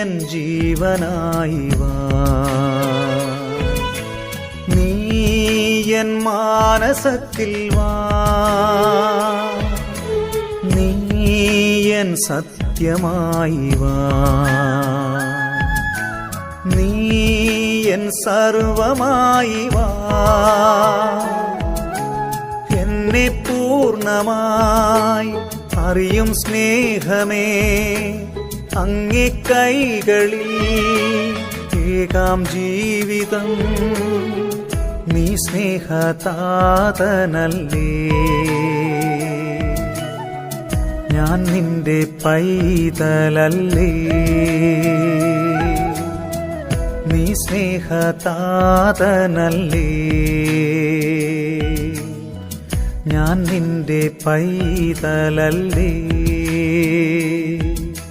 N ജീവനായി വാ, നീ എൻ മാനസത്തിൽ വാ, നീ എൻ സത്യമായി വാ, നീ എൻ സർവമായി വാ, എന്നെ പൂർണ്ണമായി അറിയും സ്നേഹമേ, അങ്ങേ കൈകളിൽ ഏകാം ജീവിതം, നീ സ്നേഹതാതനല്ലേ, ഞാൻ നിന്റെ പൈതലല്ലേ, നീ സ്നേഹതാതനല്ലേ, ഞാൻ നിന്റെ പൈതലല്ലേ.